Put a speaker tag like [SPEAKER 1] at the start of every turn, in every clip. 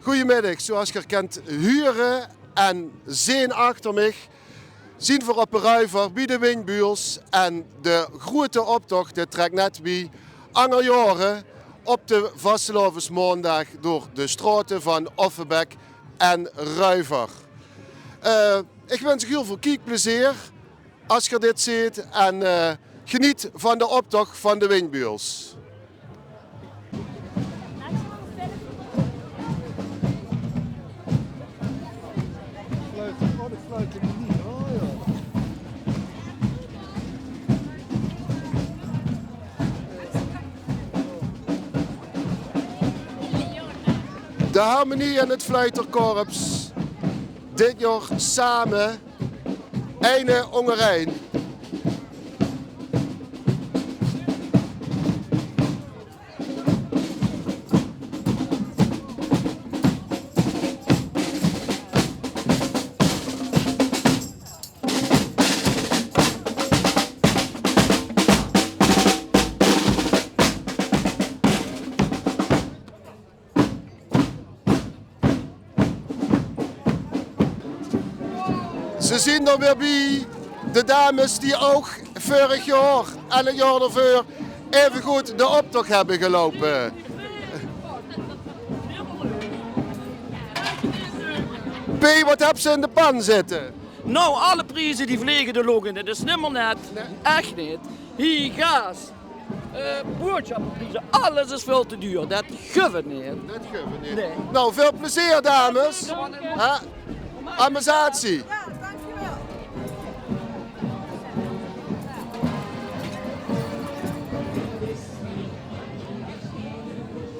[SPEAKER 1] Goedemiddag, zoals je herkent, huren en zien achter mij. Zien we op een ruiver bij de windbuurs en de grote optocht, dit trekt net bij Angerjaren op de Vastelovensmaandag door de straten van Offenbek en Ruiver. Ik wens je heel veel kijkplezier als je dit ziet en geniet van de optocht van de windbuurs. De harmonie en het fluiterkorps, dit jaar samen, Eine Ongerijn. Ze zien er weer bij de dames die ook vorig jaar en het jaar ervoor even goed de optocht hebben gelopen. P, wat heb ze in de pan zitten?
[SPEAKER 2] Nou, alle prijzen die vliegen de lucht in, dat is nimmer net. Nee. Echt niet. Hier, gas, boodschappenprijzen, alles is veel te duur. Dat geven niet.
[SPEAKER 1] Dat geven niet. Nee. Nou, veel plezier dames. Amazzatie.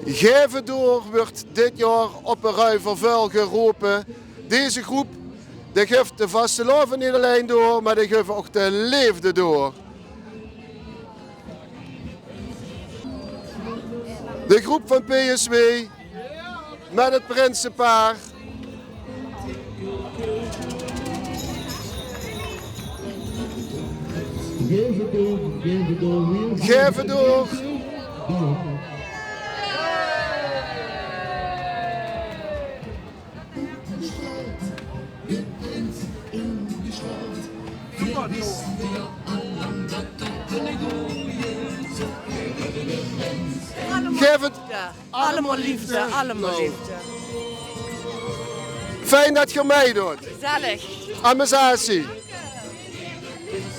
[SPEAKER 1] Geven door wordt dit jaar op een ruiver vuil geroepen. Deze groep die geeft de vasteloven niet alleen door, maar die geeft ook de liefde door. De groep van PSW met het Prinsenpaar. Geven door. Geef het.
[SPEAKER 3] Allemaal liefde, allemaal liefde.
[SPEAKER 1] Fijn dat je meedoet.
[SPEAKER 3] Gezellig.
[SPEAKER 1] Amazzatie.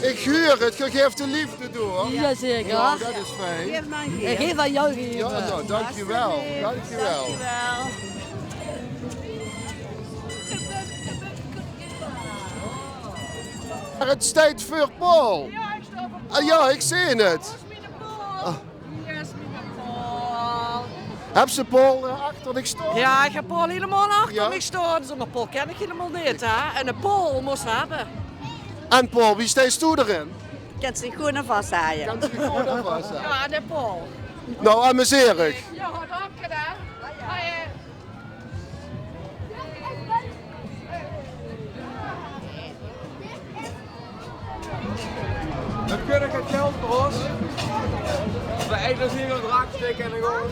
[SPEAKER 1] Ik huur het, je geeft de liefde door.
[SPEAKER 3] Jazeker.
[SPEAKER 1] Ja, dat is fijn.
[SPEAKER 3] Ik geef aan jou geven.
[SPEAKER 1] Ja, nou, dankjewel. Dankjewel. Het is tijd voor Paul. Ja, ik zie het. Heb ze Paul achter ik staan?
[SPEAKER 3] Ja, ik heb Paul helemaal achter me staan. Zonder Paul ken ik helemaal niet. Hè? En een Paul moest hebben.
[SPEAKER 1] En Paul, wie steeds toe erin?
[SPEAKER 3] Kent zich goed naar vast haaien.
[SPEAKER 1] Kent zich goed naar vast haaien.
[SPEAKER 3] Ja, de Paul.
[SPEAKER 1] Nou, amuserig.
[SPEAKER 3] Ja, dank je dan.
[SPEAKER 4] Dan kun ik het geld voor ons. We eindigen hier een draaksteek en gewoon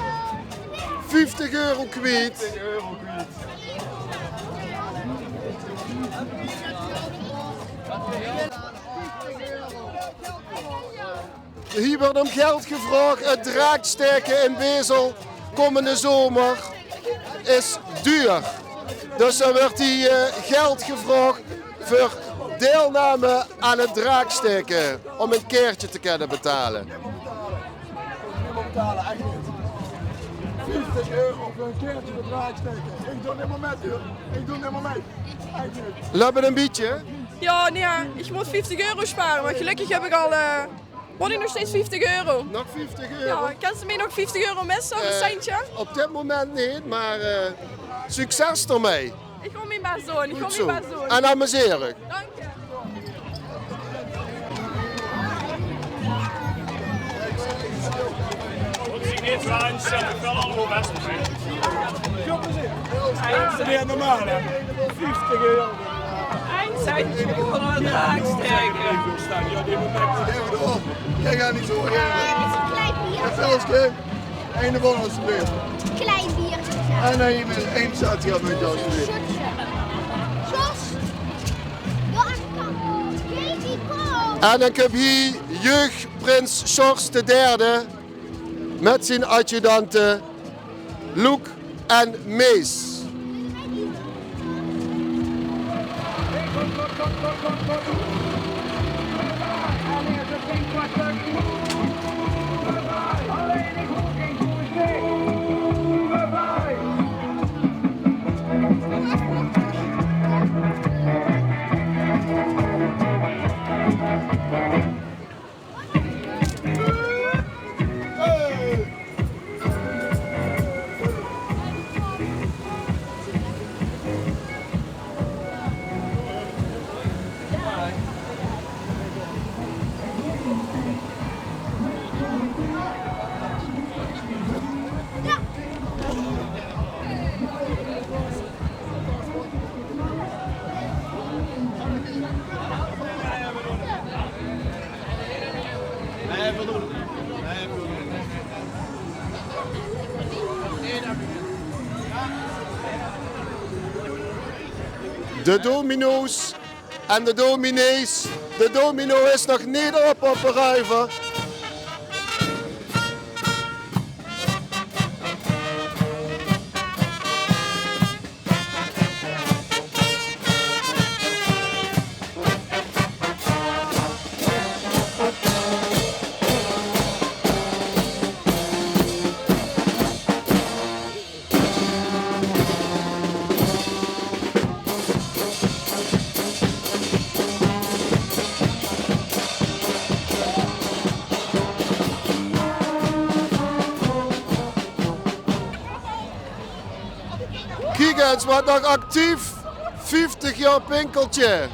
[SPEAKER 1] 50 euro kwijt.
[SPEAKER 4] 50 euro kwijt.
[SPEAKER 1] Hier wordt om geld gevraagd. Het draaksteken in Wezel komende zomer is duur. Dus dan wordt hier geld gevraagd voor deelname aan het draaksteken. Om een keertje te kunnen betalen.
[SPEAKER 4] Betalen, echt niet. 50 euro voor een keertje de draaksteken. Ik doe helemaal met, hoor. Ik doe helemaal mee. Echt niet.
[SPEAKER 1] Lappen een beetje?
[SPEAKER 5] Ja, nee, ik moet 50 euro sparen, maar gelukkig heb ik al... Word ik nog steeds 50 euro?
[SPEAKER 1] Nog 50 euro?
[SPEAKER 5] Ja, kan ze mij nog 50 euro missen, een centje?
[SPEAKER 1] Op dit moment niet, maar succes ermee.
[SPEAKER 5] Ik kom met mijn zoon, ik kom met mijn zoon.
[SPEAKER 1] En amuserig.
[SPEAKER 5] Dank je.
[SPEAKER 6] Niet zijn, zet ik wel allemaal best op.
[SPEAKER 4] Dat is niet normaal, hè? 50 euro.
[SPEAKER 2] Eindcijntje voor een draaksteken.
[SPEAKER 4] Jij gaat niet zo eerlijk. Zelfs, Kim. Eén de bon alsjeblieft.
[SPEAKER 7] Klein biertje.
[SPEAKER 4] En dan je met één zat hier met jou te doen.
[SPEAKER 1] En dan heb je jeugdprins Sjors III met zijn adjudanten Loek en Mees. De domino's en de dominees. De domino is nog niet op de ruiver. Kijk eens wat nog actief. 50 jaar pinkeltje.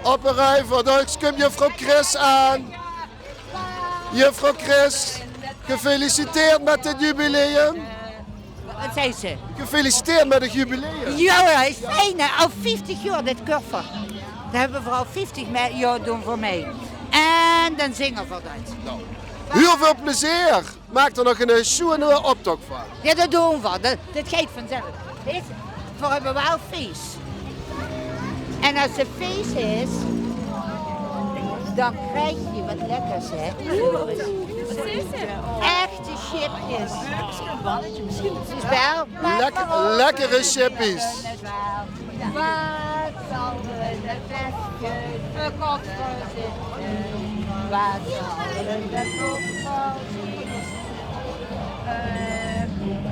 [SPEAKER 1] Op een ruiver. Daar komt juffrouw Chris aan. Juffrouw Chris, gefeliciteerd met het jubileum.
[SPEAKER 7] Wat zei ze?
[SPEAKER 1] Gefeliciteerd met het jubileum.
[SPEAKER 7] Ja, is fijn. Al 50 jaar dit koffer. Dat hebben we al 50 jaar doen voor mij. En dan zingen we dat.
[SPEAKER 1] Heel veel plezier. Maak er nog een schoene optocht van.
[SPEAKER 7] Ja, dat doen we. Dat gaat vanzelf. Weet je, we hebben wel feest. En als het feest is, dan krijg je wat lekkers, hè. Echte chipjes. Wel,
[SPEAKER 1] Lekkere chippies.
[SPEAKER 7] Wat zal er in het flesje verkochten zitten? Wat zal er in de koffel zitten?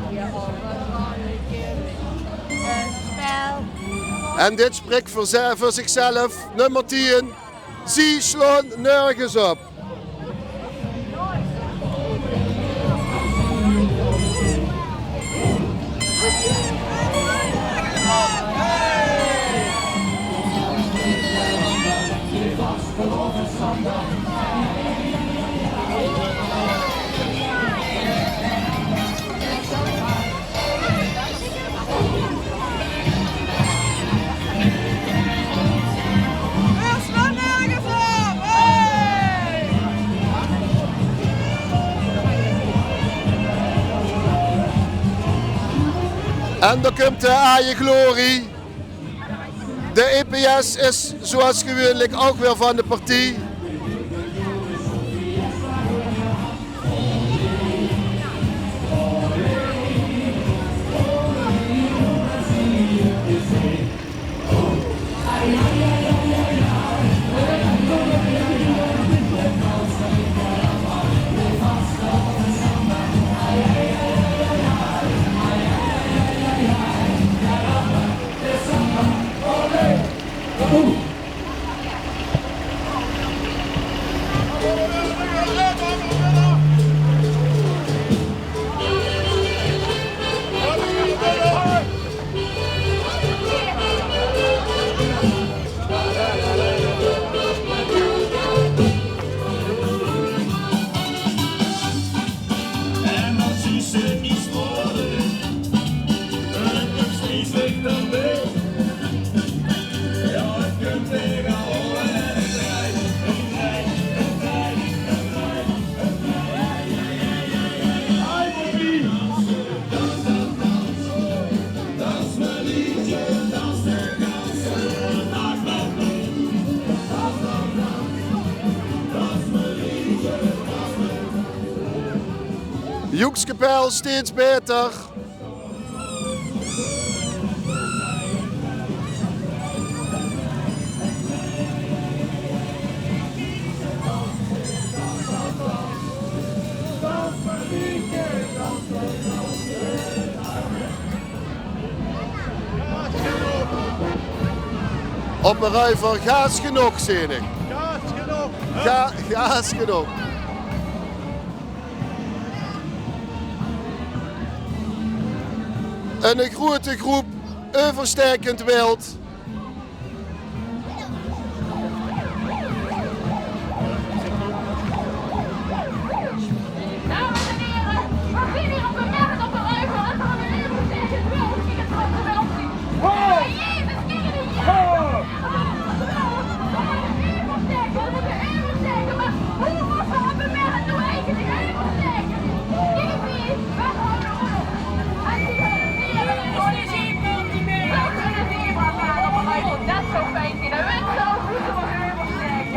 [SPEAKER 7] Je overmannetje, een spel.
[SPEAKER 1] En dit spreekt voor zichzelf. Nummer 10. Zie slaan nergens op. En dan komt de Aje Glorie. De EPS is zoals gewoonlijk ook weer van de partij. Joekskapel steeds beter. Op een ruiver, gaas genoeg, zie ik.
[SPEAKER 4] Gaas genoeg.
[SPEAKER 1] Gaas genoeg. Een grote groep, overstekend wild.
[SPEAKER 8] Dames en heren, we zien hier op de markt op de Ruiver en gaan een heel sterke wild. Ik zie het van de wild zien. Jezus, kijk er niet. We moeten even steken, maar hoe was er op de markt nou eigenlijk even steken? Jezus, waar gaan we nou? Hij ziet er een zebra. Dat is een zebra gaan op een Ruiver. Dat zou fijn zijn. Dat weet zo goed om een even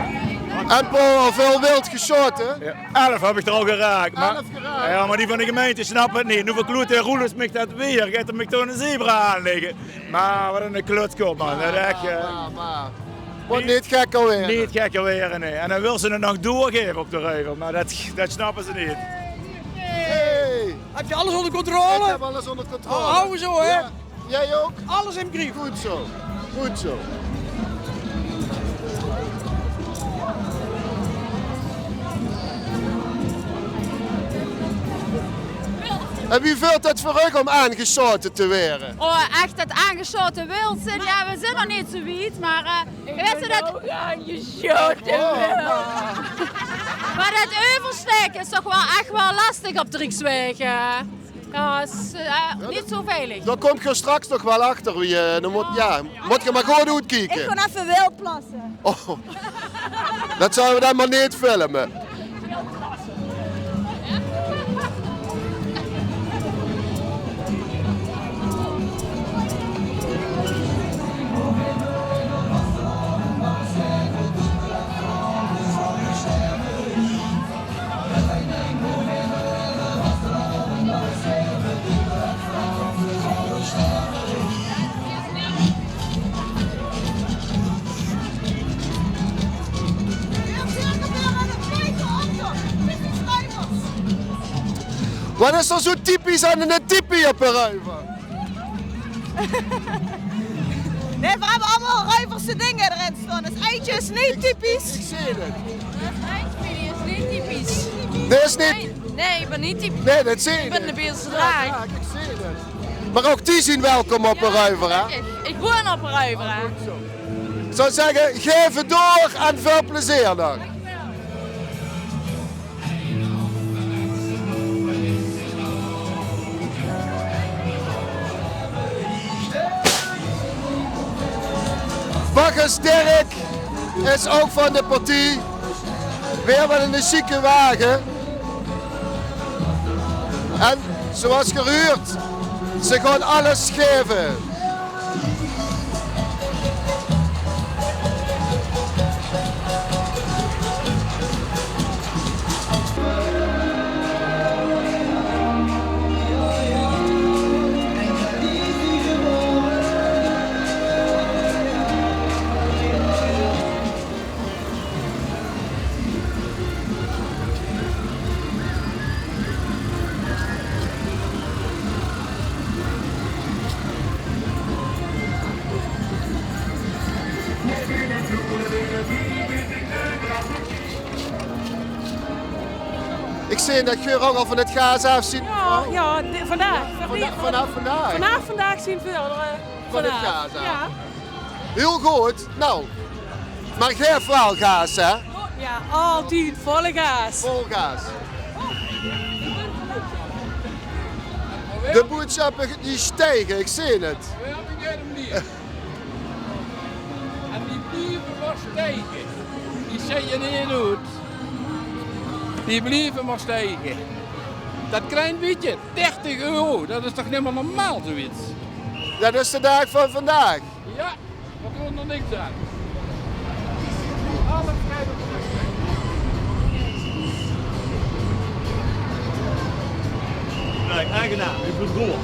[SPEAKER 8] steken.
[SPEAKER 1] En Paul, veel wild geschoten.
[SPEAKER 6] Ja, 11 heb ik er al geraakt. Maar,
[SPEAKER 1] 11 geraakt.
[SPEAKER 6] Ja, maar die van de gemeente snappen het niet. Hoeveel kloot en roelers mij dat weer? Gaat er mij toch een zebra aanleggen? Maar wat een klutskop, man. Dat is echt...
[SPEAKER 1] Wordt niet gek alweer.
[SPEAKER 6] Niet gekker weer, nee. En dan wil ze het nog doorgeven op de Ruiver, maar dat snappen ze niet.
[SPEAKER 1] Hey,
[SPEAKER 3] Heb je alles onder
[SPEAKER 1] ik
[SPEAKER 3] controle?
[SPEAKER 1] heb alles onder controle.
[SPEAKER 3] Houden zo, hè?
[SPEAKER 1] Ja. Jij ook?
[SPEAKER 3] Alles in grief.
[SPEAKER 1] Goed zo. Goed zo. En wie vindt het voor u om aangeschoten te worden?
[SPEAKER 9] Oh, echt het aangeschoten wild zijn. Ja, we zijn nog niet zo wiet, maar weet je dat... Maar dat oversteken is toch wel echt wel lastig op Drieksweg. Ja, is niet zo veilig.
[SPEAKER 1] Daar kom je straks nog wel achter. Wie, dan moet je maar gewoon uitkijken.
[SPEAKER 9] Ik ga even wild plassen.
[SPEAKER 1] Oh, dat zouden we dan maar niet filmen. Wat is er zo typisch aan een tipi op een ruiver?
[SPEAKER 9] Nee, we hebben allemaal ruiverse dingen erin staan. Dus eitje is niet typisch.
[SPEAKER 1] Ik zie het.
[SPEAKER 5] Eitje is niet typisch.
[SPEAKER 1] Dit is niet...
[SPEAKER 5] Nee, ik ben niet typisch.
[SPEAKER 1] Nee, dat zie je.
[SPEAKER 5] Ik ben de Beelse
[SPEAKER 1] Ja,
[SPEAKER 5] draak.
[SPEAKER 1] ik zie het. Maar ook die zien welkom op een ruiver, hè?
[SPEAKER 5] Ik woon op een Ruiver, hè.
[SPEAKER 1] Ik zou zeggen, geef het door en veel plezier nog. Baggers Dirk is ook van de partij. Weer met een chique wagen. En zoals gehuurd, ze gaan alles geven. Ik zie dat je ook al van het gaas afzien.
[SPEAKER 3] Ja, vandaag.
[SPEAKER 1] Vanaf vandaag.
[SPEAKER 3] Vandaag zien we
[SPEAKER 1] Van het gaas af.
[SPEAKER 3] Ja.
[SPEAKER 1] Heel goed. Nou, maar geef wel gaas, hè?
[SPEAKER 3] Ja, altijd volle gas.
[SPEAKER 1] Vol gaas. De boodschappen die stijgen, ik zie het.
[SPEAKER 10] En die blijven maar stijgen. Die zijn je niet goed. Die blijven maar stijgen. Dat klein beetje, 30 euro, dat is toch niet meer normaal zoiets?
[SPEAKER 1] Dat is de dag van vandaag.
[SPEAKER 10] Ja, we doen er niks aan. Alles krijgen we terug.
[SPEAKER 6] Aangenaam, ik moet door.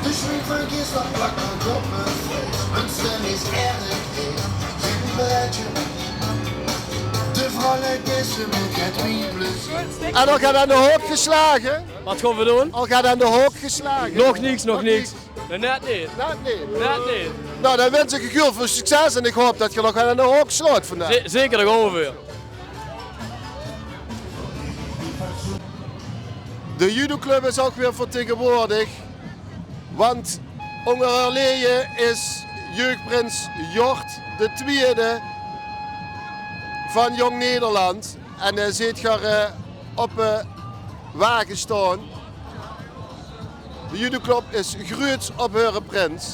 [SPEAKER 11] De schwiever is dat plakkend op mijn vlees. Mijn stem is erg heet. Zit een beetje. De vrolijk is ze met het plezier.
[SPEAKER 1] En al gaat aan de hoek geslagen.
[SPEAKER 2] Wat gaan we doen?
[SPEAKER 1] Al gaat aan de hoek geslagen.
[SPEAKER 2] Nog niks. Net niet.
[SPEAKER 1] Net niet.
[SPEAKER 2] Net niet.
[SPEAKER 1] Nou, dan wens ik je heel veel succes en ik hoop dat je nog aan de hoek slaat vandaag.
[SPEAKER 2] Zeker nog ongeveer.
[SPEAKER 1] De judoclub is ook weer vertegenwoordigd. Want onder Leeuwen is jeugdprins Jort de tweede van Jong Nederland. En hij zit hier op wagen staan. De judoclub is groot op haar prins.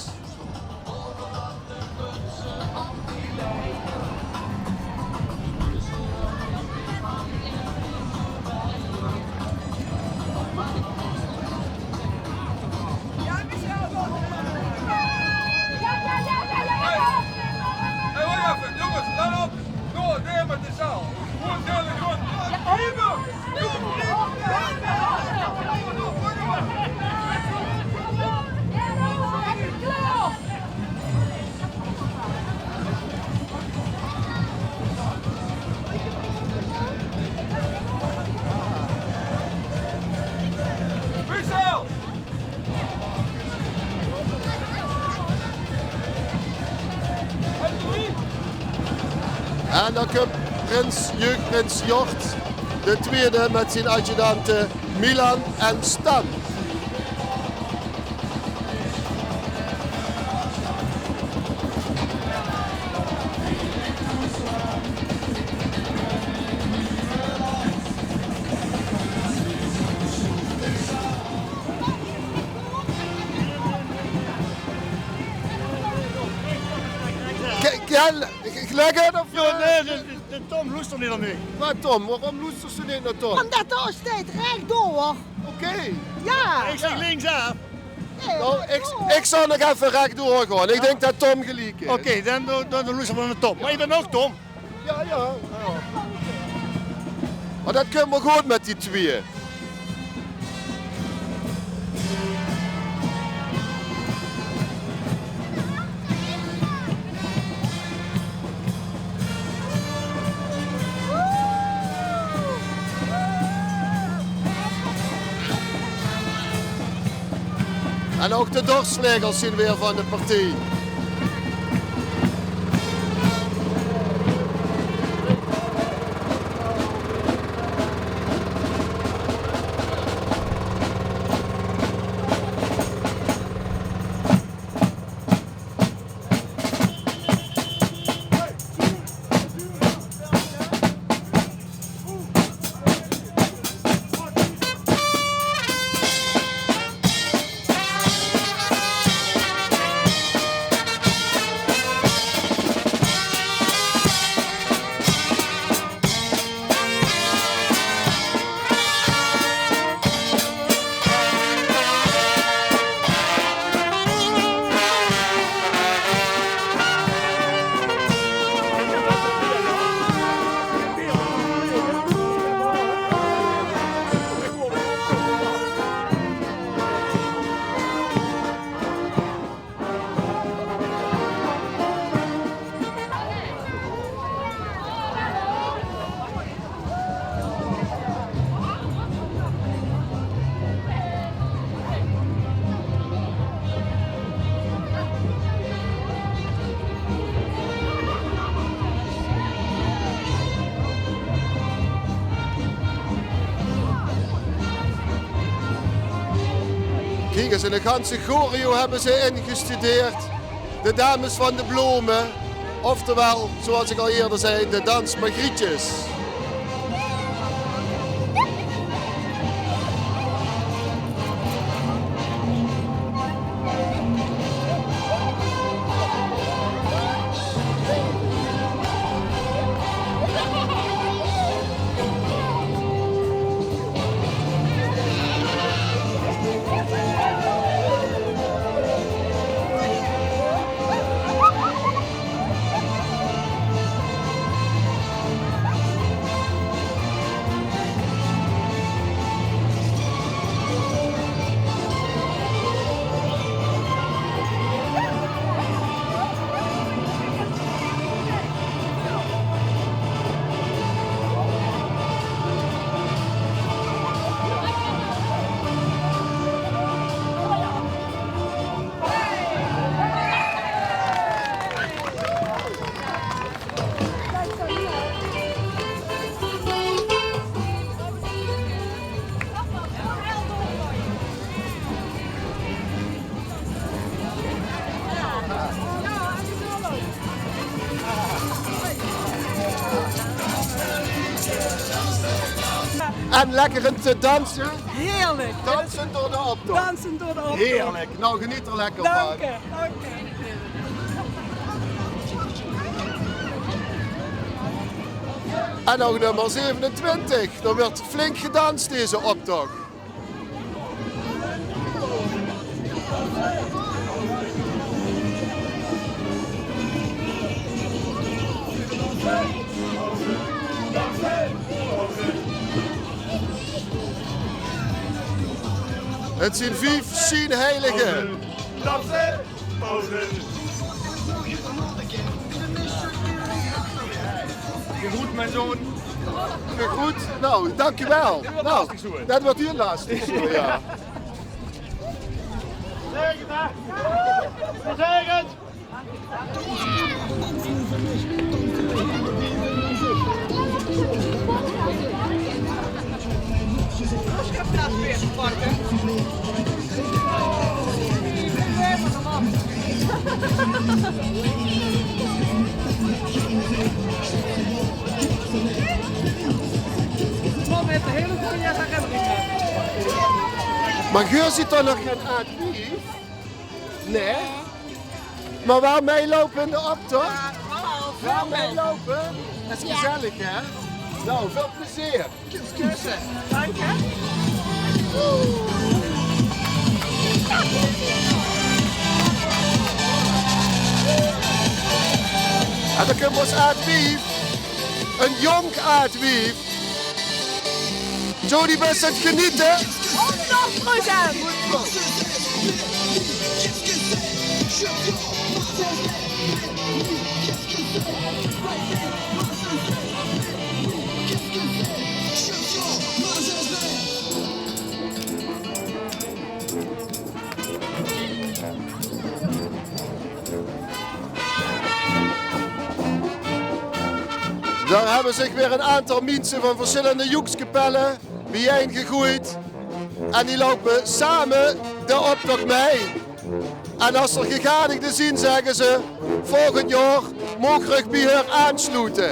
[SPEAKER 1] En dan komt jeugdprins Jort, de tweede met zijn adjudanten Milan en Stan. Lekker of?
[SPEAKER 6] Ja, nee, de Tom loest niet aan mee.
[SPEAKER 1] Maar Tom, waarom loestert ze niet naar Tom?
[SPEAKER 7] Omdat de steeds rechtdoor.
[SPEAKER 1] Oké.
[SPEAKER 7] Ja.
[SPEAKER 6] Ik zeg linksaf.
[SPEAKER 1] Nou, ik zal nog even rechtdoor gaan. Ik denk dat Tom gelijk is.
[SPEAKER 6] Oké, dan loesten we naar Tom. Maar je bent ook Tom.
[SPEAKER 1] Ja. Maar dat kunnen we goed met die twee. En ook de dorpslegers zijn weer van de partij. Kijk eens, in de ganse choreo hebben ze ingestudeerd. De dames van de bloemen. Oftewel, zoals ik al eerder zei, de dans Magrietjes. En lekker te dansen.
[SPEAKER 3] Heerlijk.
[SPEAKER 1] Dansen door de optocht.
[SPEAKER 3] Dansen door de optocht.
[SPEAKER 1] Heerlijk. Nou, geniet er lekker van.
[SPEAKER 3] Dank je, dank je.
[SPEAKER 1] En nog nummer 27. Er werd flink gedanst deze optocht. Het zijn 5 schijnheiligen.
[SPEAKER 6] Dansen, pauze. Gegroet, mijn zoon.
[SPEAKER 1] Gegroet. Nou, dankjewel. Nou, dat wordt hier lastig zo, ja.
[SPEAKER 6] Zeg het, hè? Zeg het!
[SPEAKER 1] Maar Geur ziet er nog geen uitwief. Nee. Maar waar meelopen in de optocht? Waar meelopen? Dat is gezellig, hè? Nou, veel plezier. Kussen.
[SPEAKER 3] Dank je.
[SPEAKER 1] En dan kunnen we ons uitwief. Een jong uitwief. Jody, best aan het genieten. 100%. Daar hebben zich weer een aantal mensen van verschillende joekskapellen bijeengegooid. En die lopen samen de optocht mee. En als er gegadigden zien, zeggen ze, volgend jaar mogelijk bij haar aansluiten.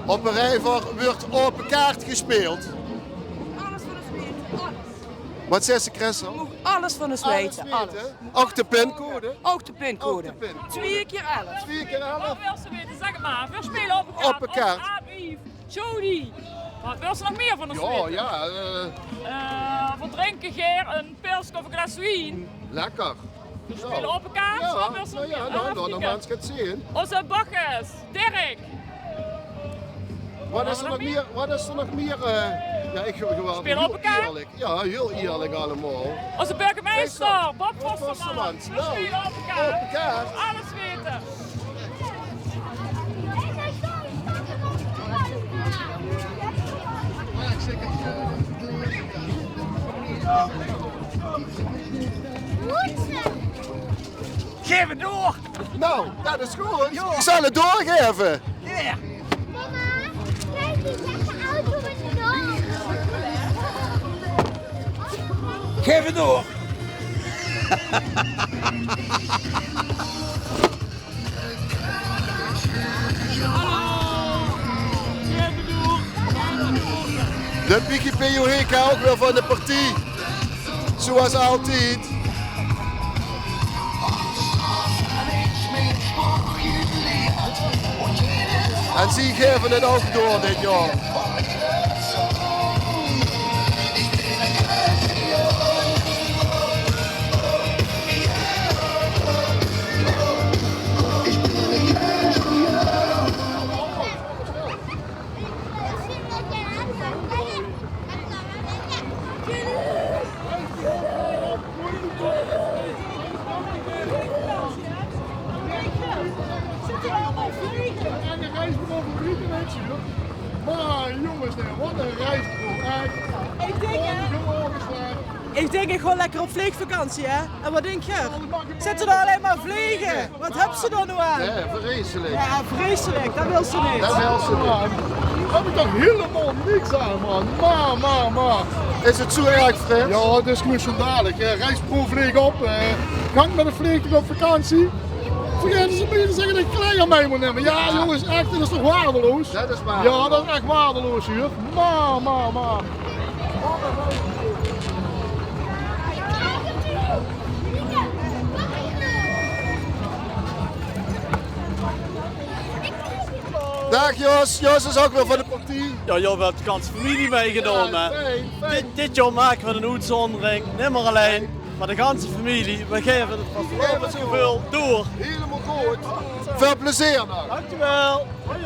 [SPEAKER 1] Op een rijver wordt open kaart gespeeld.
[SPEAKER 3] Alles van ons weten, alles.
[SPEAKER 1] Wat zegt ze, Christel?
[SPEAKER 3] Alles van ons weten, alles.
[SPEAKER 1] Ook de pincode?
[SPEAKER 3] Ook de pincode.
[SPEAKER 1] Ook de pincode.
[SPEAKER 3] 2 keer 11.
[SPEAKER 1] 2 keer 11?
[SPEAKER 2] Wat wil ze weten? Zeg het maar. We spelen op een kaart.
[SPEAKER 1] Op een kaart.
[SPEAKER 2] Abief, Jody. Wat wil ze nog meer van ons
[SPEAKER 1] Ja,
[SPEAKER 2] weten?
[SPEAKER 1] ja.
[SPEAKER 2] Voor drinken, Geer, een pils of een glas wien.
[SPEAKER 1] Lekker.
[SPEAKER 2] We spelen op een kaart.
[SPEAKER 1] Ja,
[SPEAKER 2] Wat wil ze nog
[SPEAKER 1] nou ja,
[SPEAKER 2] meer?
[SPEAKER 1] nou,
[SPEAKER 2] Even
[SPEAKER 1] nog
[SPEAKER 2] kijken.
[SPEAKER 1] mensen het zien.
[SPEAKER 2] Onze Bakkes, Dirk.
[SPEAKER 1] Wat is er nog meer? Wat is er nog meer? Ja, ik gewoon
[SPEAKER 2] Spelen op elkaar?
[SPEAKER 1] eerlijk. Ja, heel eerlijk allemaal.
[SPEAKER 2] Onze burgemeester, Bob Vosterman.
[SPEAKER 1] Vosterman.
[SPEAKER 2] We
[SPEAKER 1] Nou,
[SPEAKER 2] spelen op elkaar.
[SPEAKER 1] op elkaar.
[SPEAKER 2] Alles weten.
[SPEAKER 10] Geef het door!
[SPEAKER 1] Nou, dat is goed. Ik zal het doorgeven.
[SPEAKER 10] Ja!
[SPEAKER 8] Mama, kijk eens, zet de auto in de door.
[SPEAKER 10] Geef het door!
[SPEAKER 1] De Piki POHK ook weer van de partij. Zoals altijd. En ze geven het ook door dit jaar.
[SPEAKER 4] Maar jongens, wat een reisproef.
[SPEAKER 3] Ik denk, Ik denk ik gewoon lekker op vliegvakantie, hè? En wat denk je? Zitten er alleen maar vliegen? Wat hebben ze dan nou aan?
[SPEAKER 1] Ja, vreselijk.
[SPEAKER 3] Ja, vreselijk. Dat wil ze niet.
[SPEAKER 1] Dat wil ze niet.
[SPEAKER 4] Daar heb ik toch helemaal niks aan, man. Maar.
[SPEAKER 1] Is het zo erg, Frits?
[SPEAKER 4] Ja, het is gewoon zo dadelijk. Reisproef vlieg op. Gang met een vliegtuig op vakantie. Vergeten ze me te zeggen dat ik klei aan mij moet nemen. Ja, jongens, echt, dat is toch waardeloos?
[SPEAKER 1] Dat is waar.
[SPEAKER 4] Ja, dat is echt waardeloos hier. Maar.
[SPEAKER 1] Dag Jos, Jos is ook weer van de partij.
[SPEAKER 12] Ja, joh, we hebben de ganse familie meegenomen.
[SPEAKER 1] Ja, fijn.
[SPEAKER 12] Dit jaar maken we een uitzondering, niet meer alleen, maar de ganse familie. We geven het vast zoveel door.
[SPEAKER 1] Helemaal goed. Veel plezier nog.
[SPEAKER 12] Dankjewel. Hoi.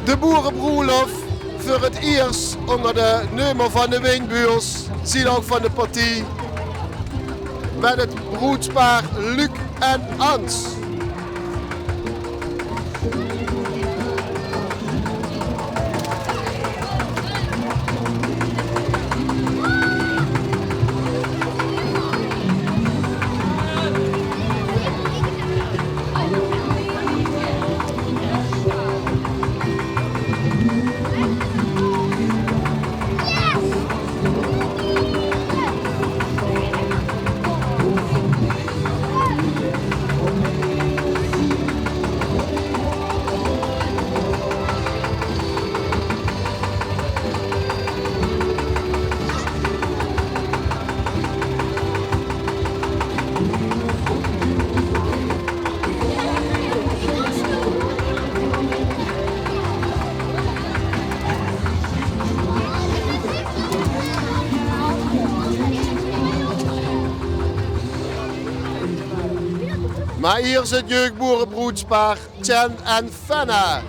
[SPEAKER 1] De boerenbroelof voor het eerst onder de nummer van de Windbuurs, zien ook van de partij, met het broedspaar Luc en Ans. Maar hier zit jeugdboerenbroedspaar Chen en Fenna.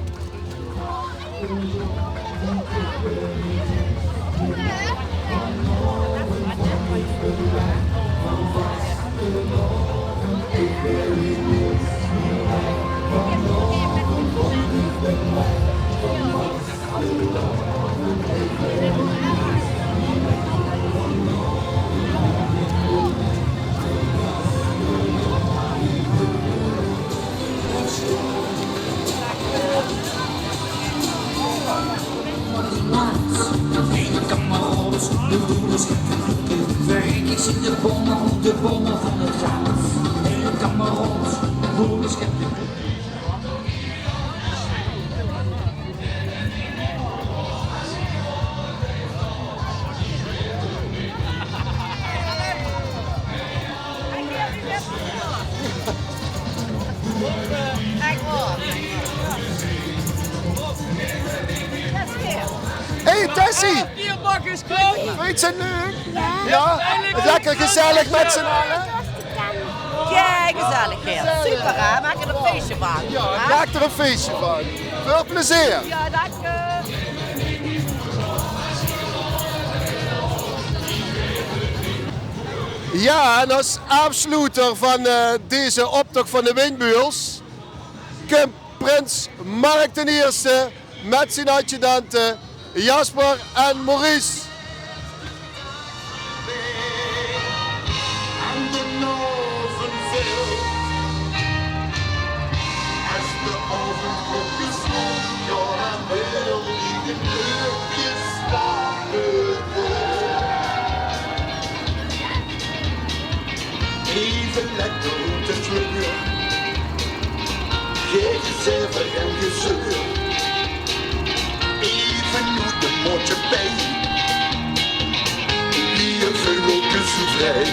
[SPEAKER 11] Werkjes in de bommen van het gras. En kamerons, boeren,
[SPEAKER 1] Hey Tessie!
[SPEAKER 2] Bierbak is koud!
[SPEAKER 1] Weet je het nu? Ja? Lekker gezellig met z'n allen?
[SPEAKER 3] Kijk, gezelligheid. Super, hè? Maak er een feestje van.
[SPEAKER 1] Ja, maak er een feestje van. Veel plezier!
[SPEAKER 3] Ja, dank je.
[SPEAKER 1] Ja, en als afsluiter van deze optocht van de Windbuurs komt prins Mark ten Eerste met zijn adjudanten Jasper en Maurice.
[SPEAKER 11] Even lekker te terug. geen gezever en gezeur. Even doet de mondje pijn. Wie een veugeltje zo vrij.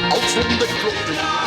[SPEAKER 11] Als om de klok te